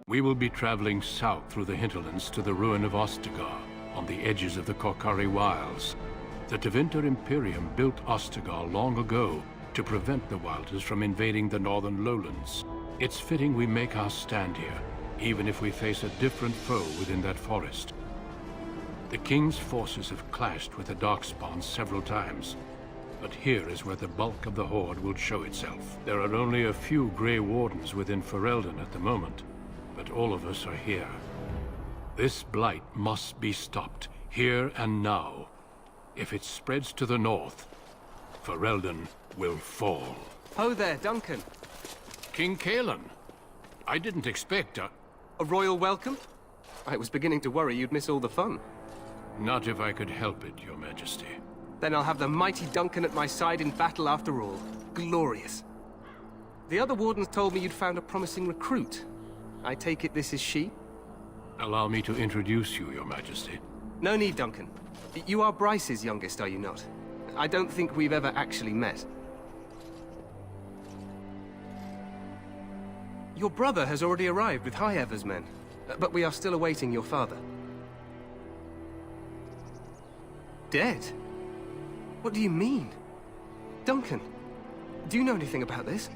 We will be traveling south through the hinterlands to the ruin of Ostagar, on the edges of the Korkari Wilds. The Tevinter Imperium built Ostagar long ago to prevent the Wilders from invading the northern lowlands. It's fitting we make our stand here, even if we face a different foe within that forest. The King's forces have clashed with the Darkspawn several times, but here is where the bulk of the Horde will show itself. There are only a few Grey Wardens within Ferelden at the moment, but all of us are here. This blight must be stopped, here and now. If it spreads to the north, Ferelden will fall. Ho there, Duncan. King Kaelan. I didn't expect a royal welcome? I was beginning to worry you'd miss all the fun. Not if I could help it, Your Majesty. Then I'll have the mighty Duncan at my side in battle after all. Glorious. The other wardens told me you'd found a promising recruit. I take it this is she? Allow me to introduce you, Your Majesty. No need, Duncan. You are Bryce's youngest, are you not? I don't think we've ever actually met. Your brother has already arrived with High-Ever's men, but we are still awaiting your father. Dead? What do you mean? Duncan, do you know anything about this?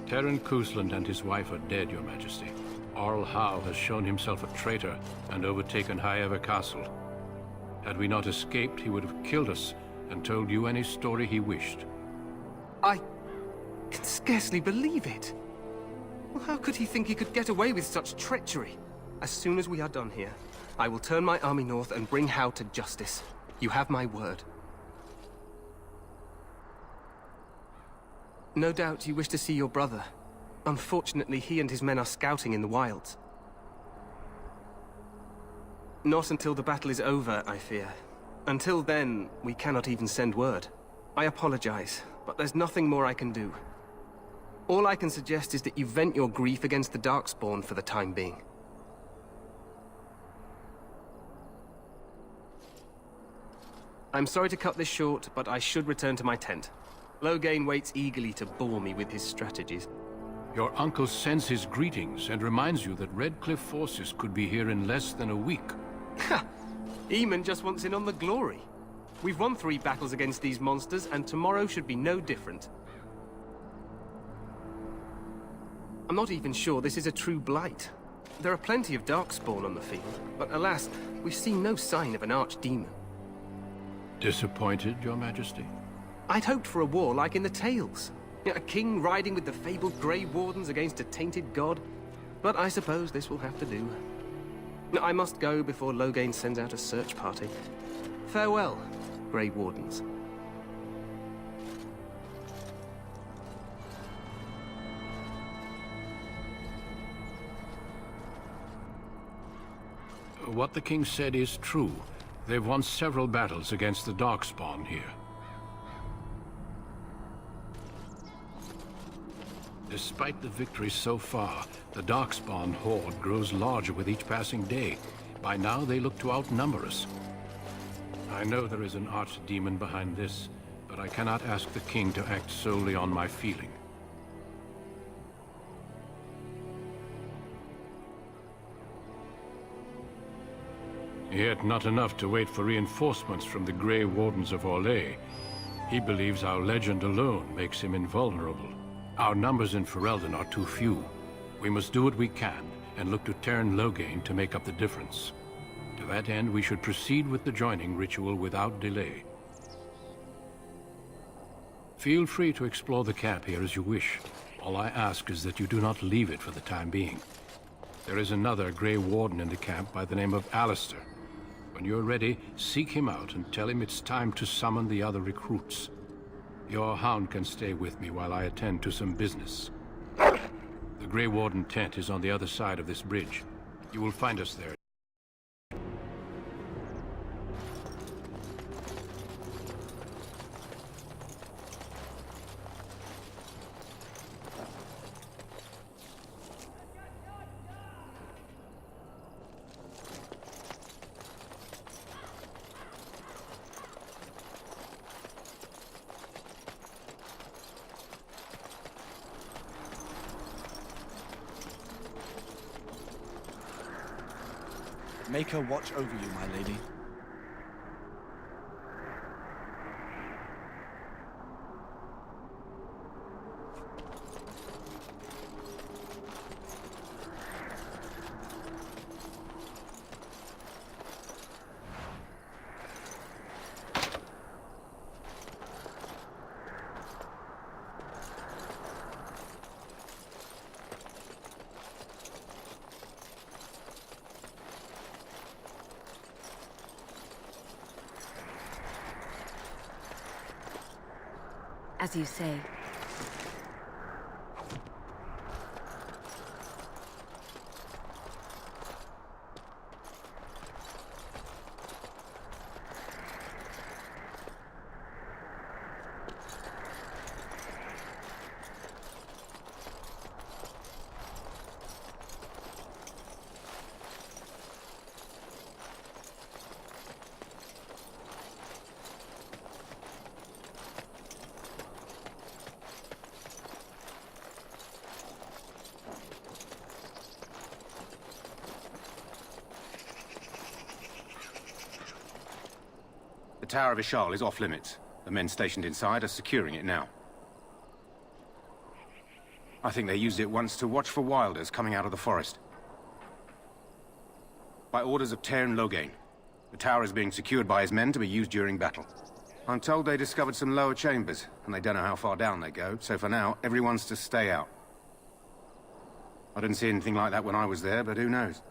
Terran Cousland and his wife are dead, Your Majesty. Arl Howe has shown himself a traitor and overtaken High-Ever Castle. Had we not escaped, he would have killed us and told you any story he wished. I can scarcely believe it. Well, how could he think he could get away with such treachery? As soon as we are done here, I will turn my army north and bring Howe to justice. You have my word. No doubt you wish to see your brother. Unfortunately, he and his men are scouting in the wilds. Not until the battle is over, I fear. Until then, we cannot even send word. I apologize, but there's nothing more I can do. All I can suggest is that you vent your grief against the Darkspawn for the time being. I'm sorry to cut this short, but I should return to my tent. Loghain waits eagerly to bore me with his strategies. Your uncle sends his greetings and reminds you that Redcliffe forces could be here in less than a week. Ha! Eamon just wants in on the glory. We've won 3 battles against these monsters, and tomorrow should be no different. I'm not even sure this is a true blight. There are plenty of Darkspawn on the field, but alas, we've seen no sign of an archdemon. Disappointed, Your Majesty? I'd hoped for a war like in the tales. A king riding with the fabled Grey Wardens against a tainted god. But I suppose this will have to do. I must go before Loghain sends out a search party. Farewell, Grey Wardens. What the king said is true. They've won several battles against the Darkspawn here. Despite the victories so far, the Darkspawn horde grows larger with each passing day. By now, they look to outnumber us. I know there is an archdemon behind this, but I cannot ask the king to act solely on my feeling. Yet not enough to wait for reinforcements from the Grey Wardens of Orlais. He believes our legend alone makes him invulnerable. Our numbers in Ferelden are too few. We must do what we can, and look to Terran Loghain to make up the difference. To that end, we should proceed with the joining ritual without delay. Feel free to explore the camp here as you wish. All I ask is that you do not leave it for the time being. There is another Grey Warden in the camp by the name of Alistair. When you're ready, seek him out and tell him it's time to summon the other recruits. Your hound can stay with me while I attend to some business. The Grey Warden tent is on the other side of this bridge. You will find us there. Make her watch over you, my lady. As you say. The Tower of Ishal is off limits. The men stationed inside are securing it now. I think they used it once to watch for wilders coming out of the forest. By orders of Tairn Loghain, the tower is being secured by his men to be used during battle. I'm told they discovered some lower chambers, and they don't know how far down they go, so for now, everyone's to stay out. I didn't see anything like that when I was there, but who knows?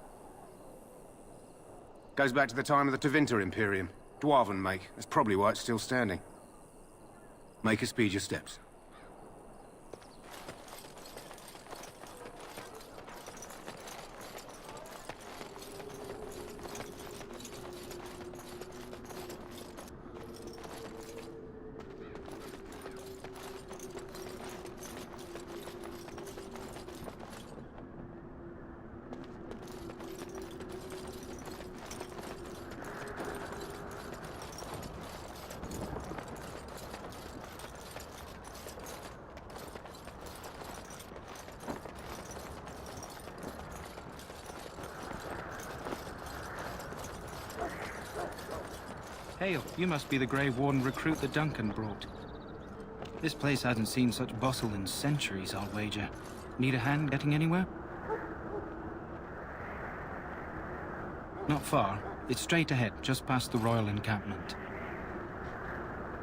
Goes back to the time of the Tevinter Imperium. Dwarven make. That's probably why it's still standing. Make her speed your steps. Hail, you must be the Grey Warden recruit that Duncan brought. This place hasn't seen such bustle in centuries, I'll wager. Need a hand getting anywhere? Not far. It's straight ahead, just past the royal encampment.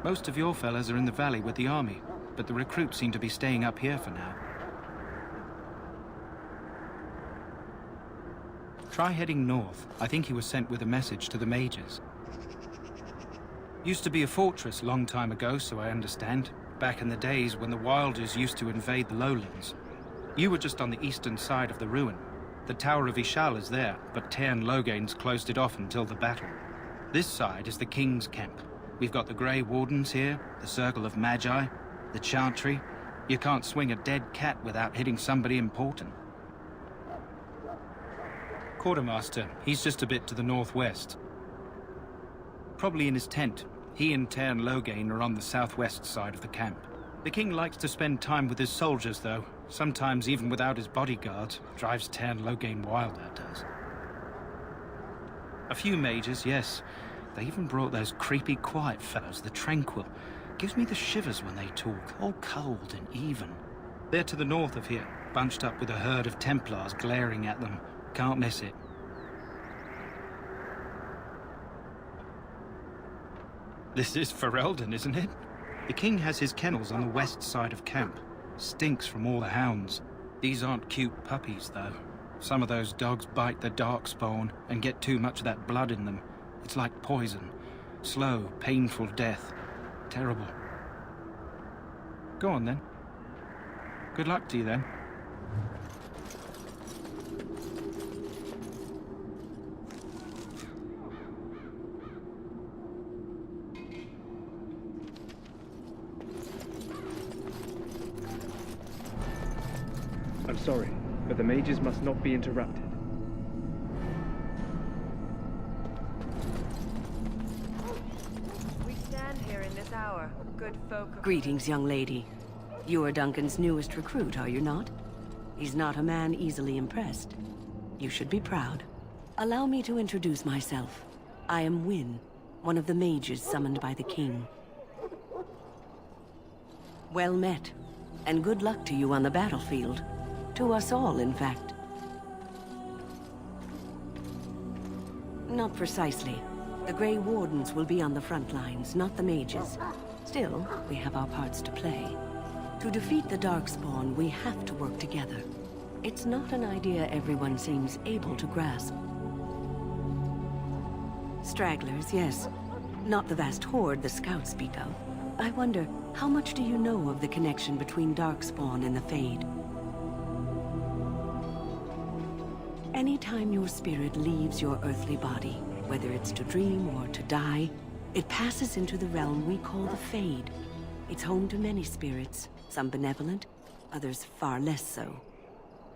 Most of your fellas are in the valley with the army, but the recruits seem to be staying up here for now. Try heading north. I think he was sent with a message to the mages. Used to be a fortress long time ago, so I understand. Back in the days when the Wilders used to invade the lowlands. You were just on the eastern side of the ruin. The Tower of Ishal is there, but Tairn Loghain's closed it off until the battle. This side is the King's camp. We've got the Grey Wardens here, the Circle of Magi, the Chantry. You can't swing a dead cat without hitting somebody important. Quartermaster, he's just a bit to the northwest. Probably in his tent. He and Tairn Loghain are on the southwest side of the camp. The king likes to spend time with his soldiers, though. Sometimes even without his bodyguards. Drives Tairn Loghain wild, that does. A few mages, yes. They even brought those creepy quiet fellows, the Tranquil. Gives me the shivers when they talk, all cold and even. They're to the north of here, bunched up with a herd of Templars glaring at them. Can't miss it. This is Ferelden, isn't it? The king has his kennels on the west side of camp. Stinks from all the hounds. These aren't cute puppies, though. Some of those dogs bite the darkspawn and get too much of that blood in them. It's like poison. Slow, painful death. Terrible. Go on, then. Good luck to you, then. I'm sorry, but the mages must not be interrupted. We stand here in this hour, good folk. Greetings, young lady. You are Duncan's newest recruit, are you not? He's not a man easily impressed. You should be proud. Allow me to introduce myself. I am Wynne, one of the mages summoned by the king. Well met, and good luck to you on the battlefield. To us all, in fact. Not precisely. The Grey Wardens will be on the front lines, not the mages. Still, we have our parts to play. To defeat the Darkspawn, we have to work together. It's not an idea everyone seems able to grasp. Stragglers, yes. Not the vast horde the scouts speak of. I wonder, how much do you know of the connection between Darkspawn and the Fade? Anytime your spirit leaves your earthly body, whether it's to dream or to die, it passes into the realm we call the Fade. It's home to many spirits, some benevolent, others far less so.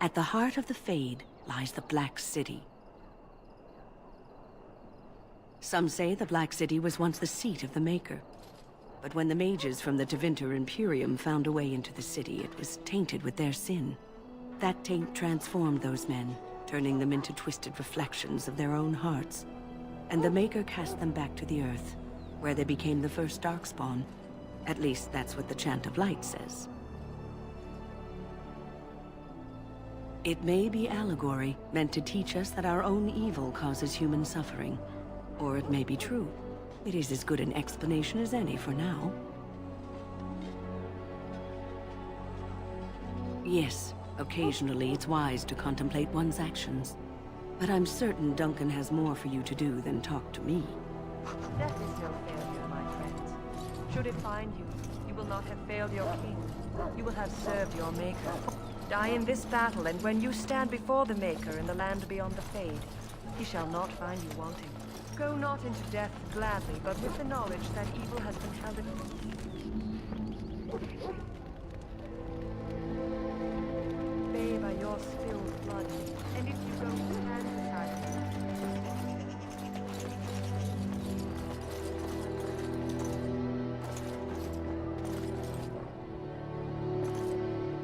At the heart of the Fade lies the Black City. Some say the Black City was once the seat of the Maker. But when the mages from the Tevinter Imperium found a way into the city, it was tainted with their sin. That taint transformed those men, turning them into twisted reflections of their own hearts. And the Maker cast them back to the Earth, where they became the first Darkspawn. At least that's what the Chant of Light says. It may be allegory, meant to teach us that our own evil causes human suffering. Or it may be true. It is as good an explanation as any for now. Yes, occasionally it's wise to contemplate one's actions. But I'm certain Duncan has more for you to do than talk to me. Death is no failure, my friends. Should it find you, you will not have failed your king. You will have served your Maker. Die in this battle, and when you stand before the Maker in the land beyond the Fade, he shall not find you wanting. Go not into death gladly, but with the knowledge that evil has been held at bay by your spilled blood, and if you go stand beside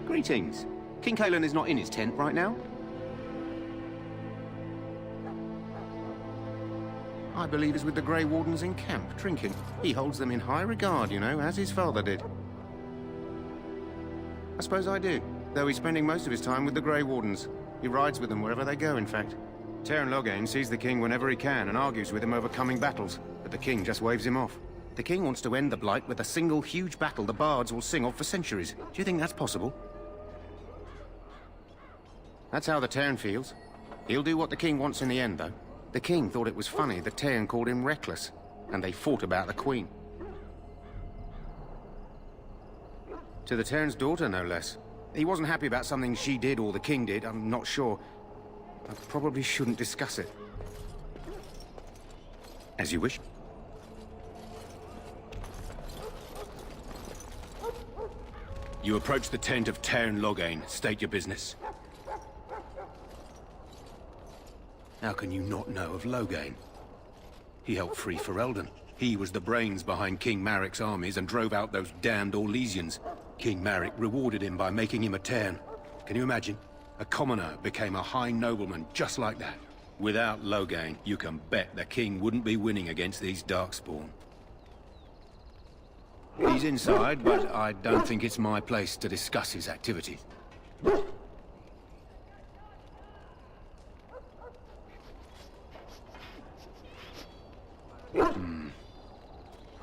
Greetings. King Cailan is not in his tent right now? I believe he's with the Grey Wardens in camp, drinking. He holds them in high regard, you know, as his father did. I suppose I do, though he's spending most of his time with the Grey Wardens. He rides with them wherever they go, in fact. Teyrn Loghain sees the king whenever he can and argues with him over coming battles, but the king just waves him off. The king wants to end the Blight with a single huge battle the bards will sing of for centuries. Do you think that's possible? That's how the Teyrn feels. He'll do what the king wants in the end, though. The king thought it was funny that Teyrn called him reckless, and they fought about the queen. To the Teyrn's daughter, no less. He wasn't happy about something she did or the king did, I'm not sure. I probably shouldn't discuss it. As you wish. You approach the tent of Teyrn Loghain. State your business. How can you not know of Loghain? He helped free Ferelden. He was the brains behind King Maric's armies and drove out those damned Orlesians. King Maric rewarded him by making him a Teyrn. Can you imagine? A commoner became a high nobleman just like that. Without Loghain, you can bet the king wouldn't be winning against these Darkspawn. He's inside, but I don't think it's my place to discuss his activities.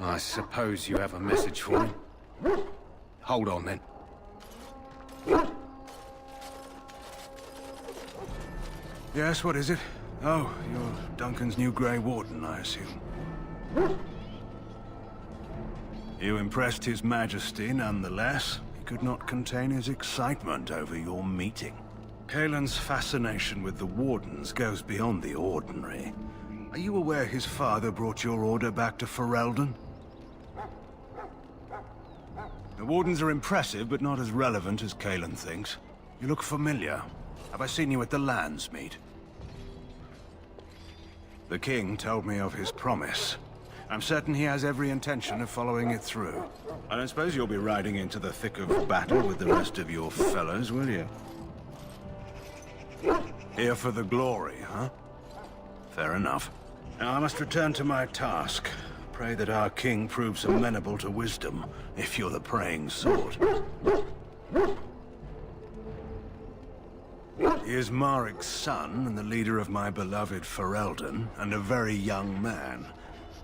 I suppose you have a message for him. Hold on, then. Yes, what is it? Oh, you're Duncan's new Grey Warden, I assume. You impressed His Majesty nonetheless. He could not contain his excitement over your meeting. Cailan's fascination with the Wardens goes beyond the ordinary. Are you aware his father brought your order back to Ferelden? The Wardens are impressive, but not as relevant as Cailan thinks. You look familiar. Have I seen you at the Lands meet? The king told me of his promise. I'm certain he has every intention of following it through. I don't suppose you'll be riding into the thick of battle with the rest of your fellows, will you? Here for the glory, huh? Fair enough. Now I must return to my task. Pray that our king proves amenable to wisdom, if you're the praying sort. He is Marik's son, and the leader of my beloved Ferelden, and a very young man.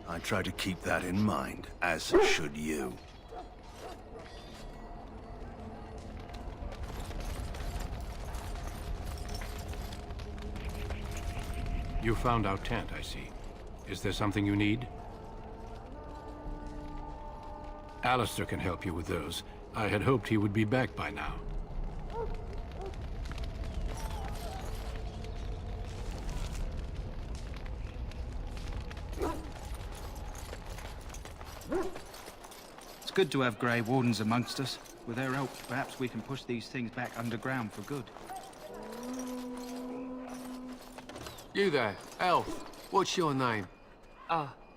I try to keep that in mind, as should you. You found our tent, I see. Is there something you need? Alistair can help you with those. I had hoped he would be back by now. It's good to have Grey Wardens amongst us. With their help, perhaps we can push these things back underground for good. You there, elf. What's your name?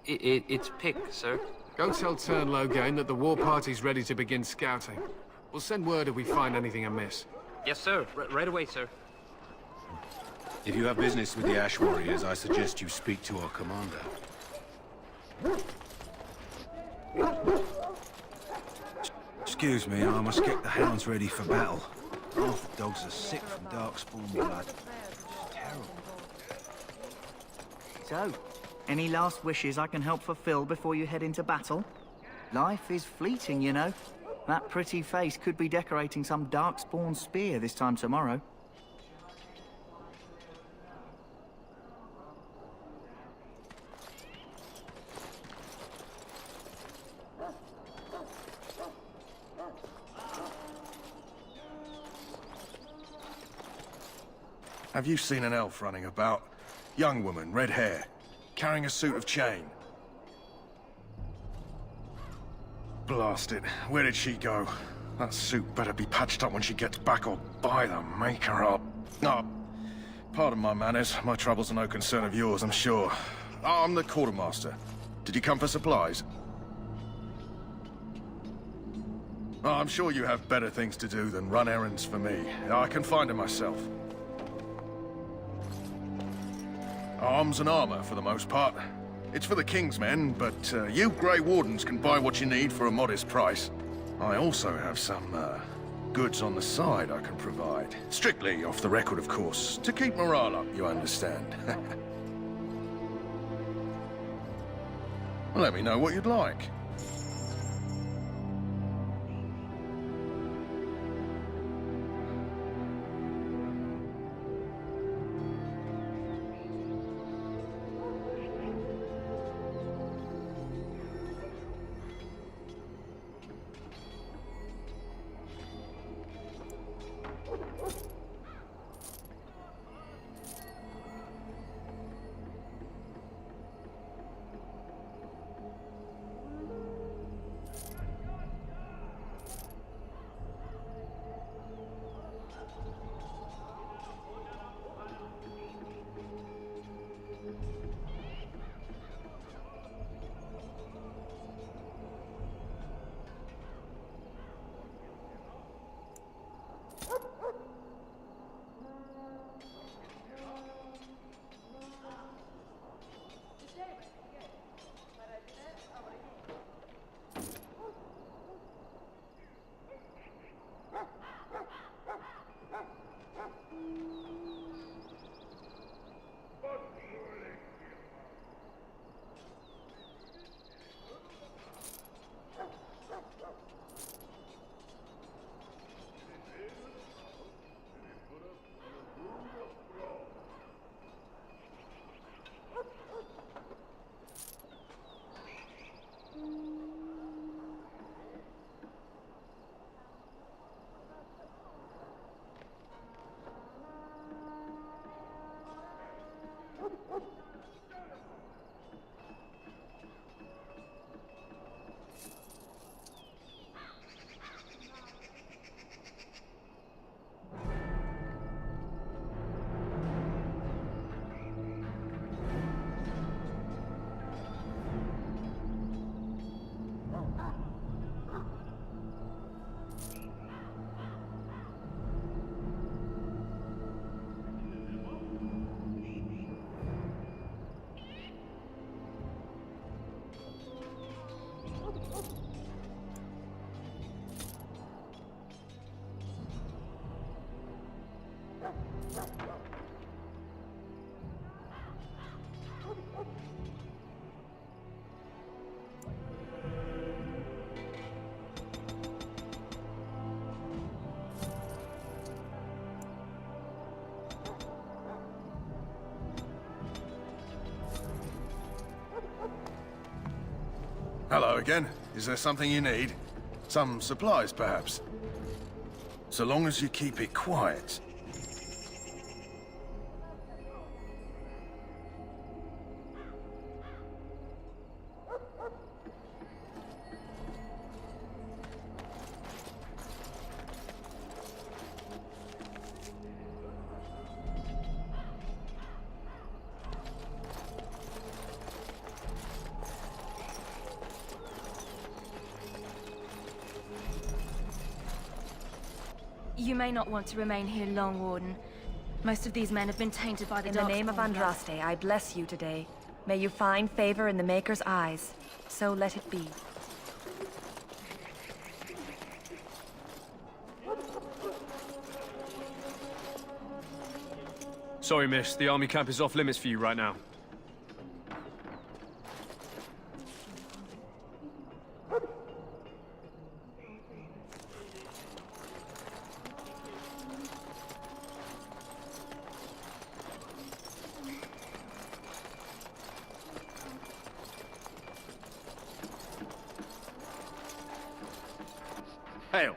It's Pick, sir. Go tell Tern Loghain that the war party's ready to begin scouting. We'll send word if we find anything amiss. Yes, sir. Right away, sir. If you have business with the Ash Warriors, I suggest you speak to our commander. Excuse me, I must get the hounds ready for battle. Half the dogs are sick from darkspawn blood. It's terrible. So, any last wishes I can help fulfill before you head into battle? Life is fleeting, you know. That pretty face could be decorating some darkspawn spear this time tomorrow. Have you seen an elf running about? Young woman, red hair, carrying a suit of chain. Blast it. Where did she go? That suit better be patched up when she gets back, or by the maker up. No, pardon my manners. My troubles are no concern of yours, I'm sure. I'm the quartermaster. Did you come for supplies? Oh, I'm sure you have better things to do than run errands for me. I can find her myself. Arms and armor, for the most part. It's for the King's men, but you Grey Wardens can buy what you need for a modest price. I also have some, goods on the side I can provide. Strictly off the record, of course. To keep morale up, you understand. Let me know what you'd like. Hello again. Is there something you need? Some supplies, perhaps? So long as you keep it quiet. You may not want to remain here long, Warden. Most of these men have been tainted by the In the name of Darkspawn blood. Andraste, I bless you today. May you find favor in the Maker's eyes. So let it be. Sorry, miss. The army camp is off limits for you right now. Hail.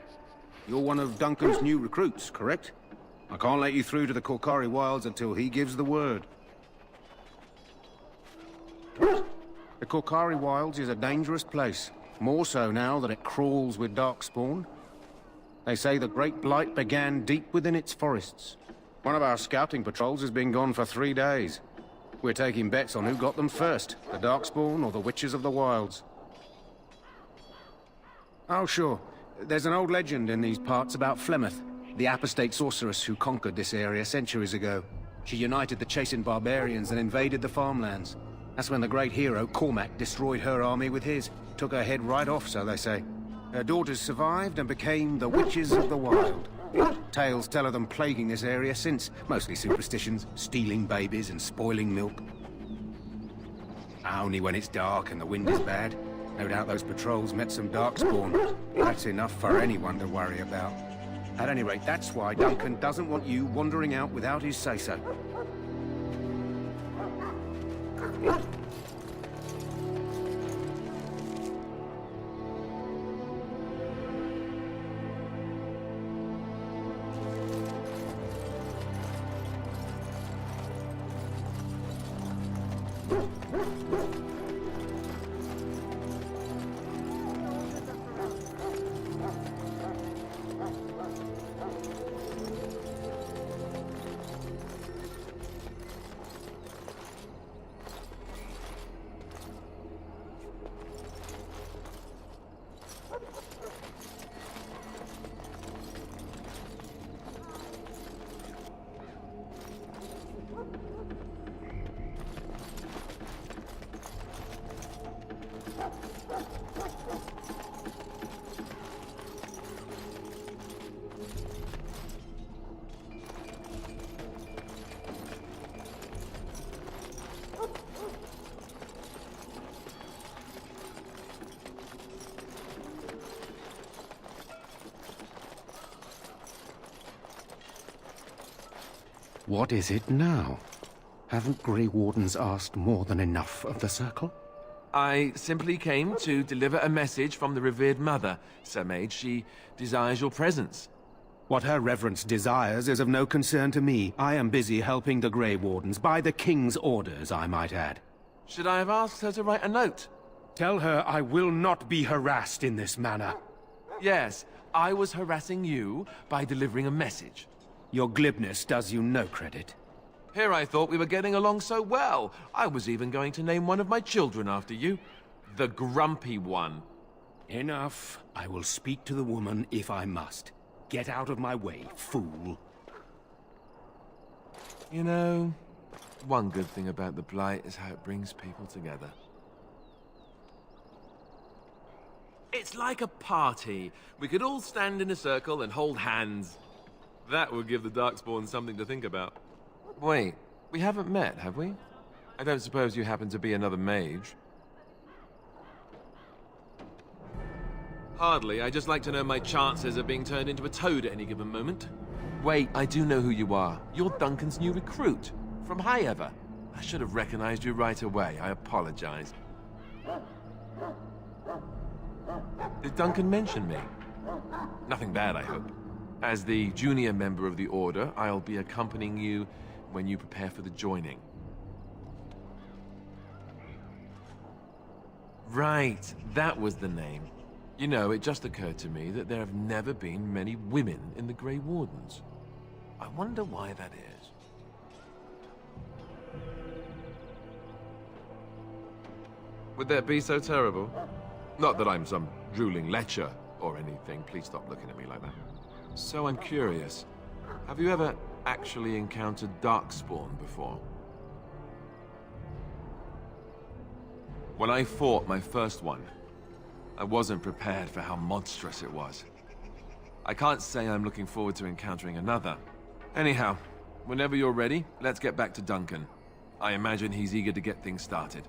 You're one of Duncan's new recruits, correct? I can't let you through to the Korkari Wilds until he gives the word. The Korkari Wilds is a dangerous place. More so now that it crawls with Darkspawn. They say the Great Blight began deep within its forests. One of our scouting patrols has been gone for 3 days. We're taking bets on who got them first, the Darkspawn or the Witches of the Wilds. Oh, sure. There's an old legend in these parts about Flemeth, the apostate sorceress who conquered this area centuries ago. She united the chasing barbarians and invaded the farmlands. That's when the great hero, Cormac, destroyed her army with his. Took her head right off, so they say. Her daughters survived and became the Witches of the Wild. Tales tell of them plaguing this area since. Mostly superstitions, stealing babies and spoiling milk. Only when it's dark and the wind is bad. No doubt those patrols met some Darkspawn. That's enough for anyone to worry about. At any rate, that's why Duncan doesn't want you wandering out without his say-so. What is it now? Haven't Grey Wardens asked more than enough of the Circle? I simply came to deliver a message from the revered mother, Sir Mage. She desires your presence. What her reverence desires is of no concern to me. I am busy helping the Grey Wardens, by the King's orders, I might add. Should I have asked her to write a note? Tell her I will not be harassed in this manner. Yes, I was harassing you by delivering a message. Your glibness does you no credit. Here I thought we were getting along so well. I was even going to name one of my children after you. The Grumpy One. Enough. I will speak to the woman if I must. Get out of my way, fool. You know, one good thing about the Blight is how it brings people together. It's like a party. We could all stand in a circle and hold hands. That would give the Darkspawn something to think about. Wait, we haven't met, have we? I don't suppose you happen to be another mage? Hardly. I just like to know my chances of being turned into a toad at any given moment. Wait, I do know who you are. You're Duncan's new recruit. From Highever. I should have recognized you right away. I apologize. Did Duncan mention me? Nothing bad, I hope. As the junior member of the Order, I'll be accompanying you when you prepare for the joining. Right, that was the name. You know, it just occurred to me that there have never been many women in the Grey Wardens. I wonder why that is. Would that be so terrible? Not that I'm some drooling lecher or anything. Please stop looking at me like that. So I'm curious. Have you ever actually encountered Darkspawn before? When I fought my first one, I wasn't prepared for how monstrous it was. I can't say I'm looking forward to encountering another. Anyhow, whenever you're ready, let's get back to Duncan. I imagine he's eager to get things started.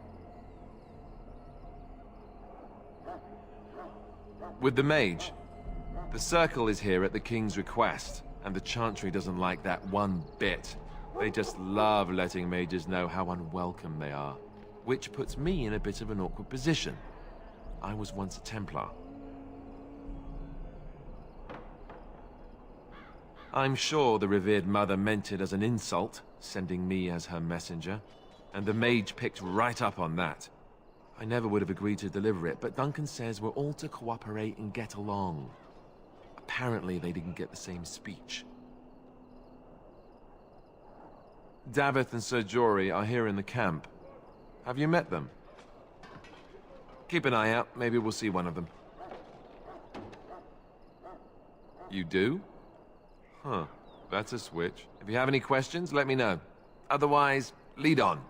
With the mage, the Circle is here at the King's request, and the Chantry doesn't like that one bit. They just love letting mages know how unwelcome they are, which puts me in a bit of an awkward position. I was once a Templar. I'm sure the revered mother meant it as an insult, sending me as her messenger, and the mage picked right up on that. I never would have agreed to deliver it, but Duncan says we're all to cooperate and get along. Apparently they didn't get the same speech. Davith and Sir Jory are here in the camp. Have you met them? Keep an eye out, maybe we'll see one of them. You do? Huh, that's a switch. If you have any questions, let me know. Otherwise, lead on.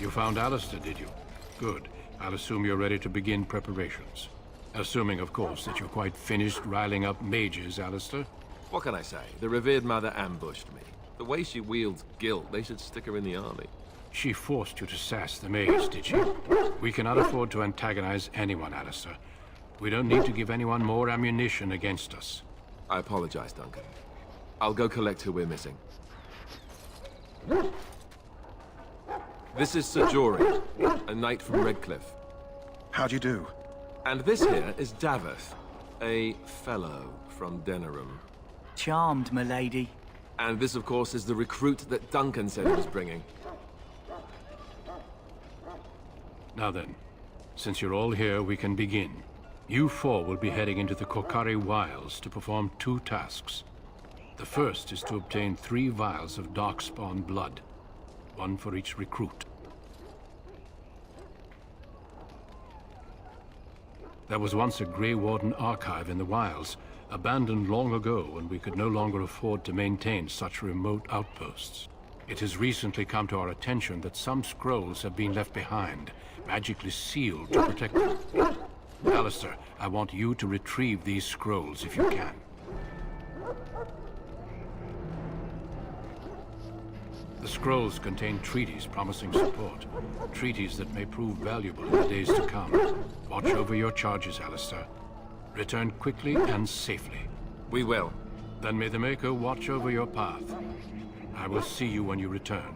You found Alistair, did you? Good. I'll assume you're ready to begin preparations. Assuming, of course, that you're quite finished riling up mages, Alistair. What can I say? The revered mother ambushed me. The way she wields guilt, they should stick her in the army. She forced you to sass the mage, did she? We cannot afford to antagonize anyone, Alistair. We don't need to give anyone more ammunition against us. I apologize, Duncan. I'll go collect who we're missing. This is Sir Jory, a knight from Redcliffe. How'd you do? And this here is Davith, a fellow from Denerim. Charmed, milady. And this, of course, is the recruit that Duncan said he was bringing. Now then, since you're all here, we can begin. You four will be heading into the Korcari Wilds to perform 2 tasks. The first is to obtain 3 vials of Darkspawn blood, 1 for each recruit. There was once a Grey Warden archive in the wilds, abandoned long ago when we could no longer afford to maintain such remote outposts. It has recently come to our attention that some scrolls have been left behind, magically sealed to protect them. Alistair, I want you to retrieve these scrolls if you can. The scrolls contain treaties promising support. Treaties that may prove valuable in the days to come. Watch over your charges, Alistair. Return quickly and safely. We will. Then may the Maker watch over your path. I will see you when you return.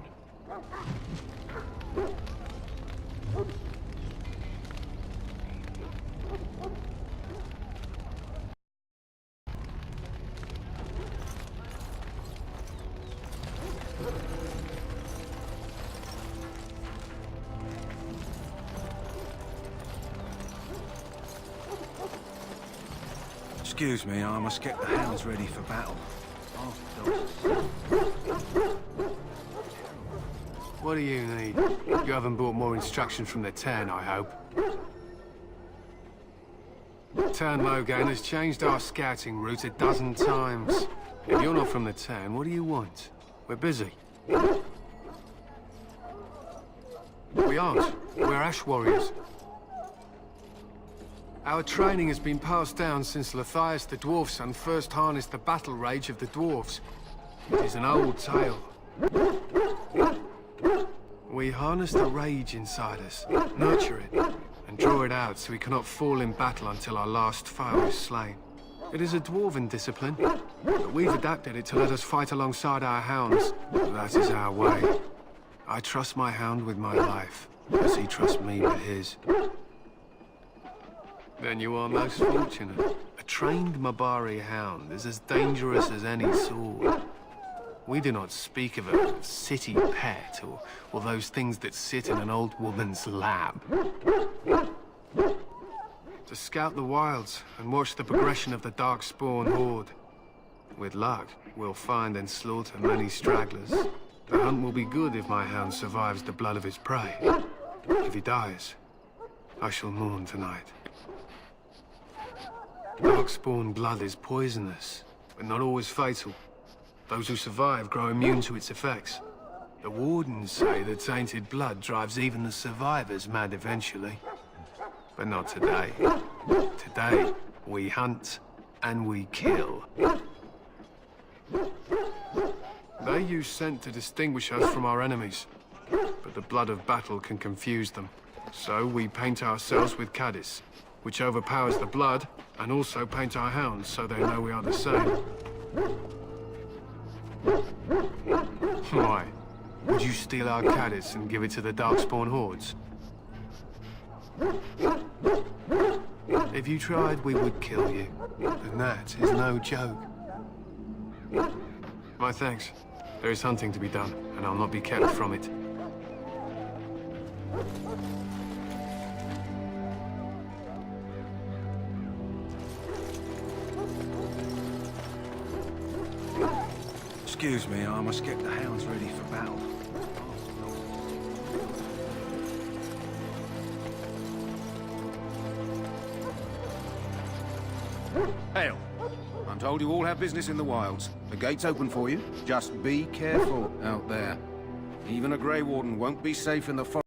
Excuse me, I must get the hounds ready for battle. What do you need? You haven't brought more instruction from the town, I hope. Town Logan has changed our scouting route a dozen times. If you're not from the town, what do you want? We're busy. We aren't. We're Ash Warriors. Our training has been passed down since Lathias the Dwarf Son first harnessed the battle rage of the dwarves. It is an old tale. We harness the rage inside us, nurture it, and draw it out so we cannot fall in battle until our last foe is slain. It is a dwarven discipline, but we've adapted it to let us fight alongside our hounds. That is our way. I trust my hound with my life, as he trusts me with his. Then you are most fortunate. A trained Mabari hound is as dangerous as any sword. We do not speak of a city pet or those things that sit in an old woman's lap. To scout the wilds and watch the progression of the Darkspawn horde. With luck, we'll find and slaughter many stragglers. The hunt will be good if my hound survives the blood of his prey. If he dies, I shall mourn tonight. Darkspawn blood is poisonous, but not always fatal. Those who survive grow immune to its effects. The Wardens say that tainted blood drives even the survivors mad eventually. But not today. Today, we hunt and we kill. They use scent to distinguish us from our enemies, but the blood of battle can confuse them. So we paint ourselves with Caddis, which overpowers the blood, and also paint our hounds so they know we are the same. Why? Would you steal our Caddis and give it to the Darkspawn hordes? If you tried, we would kill you. And that is no joke. My thanks. There is hunting to be done, and I'll not be kept from it. Excuse me, I must get the hounds ready for battle. Hail. I'm told you all have business in the wilds. The gate's open for you. Just be careful out there. Even a Grey Warden won't be safe in the forest.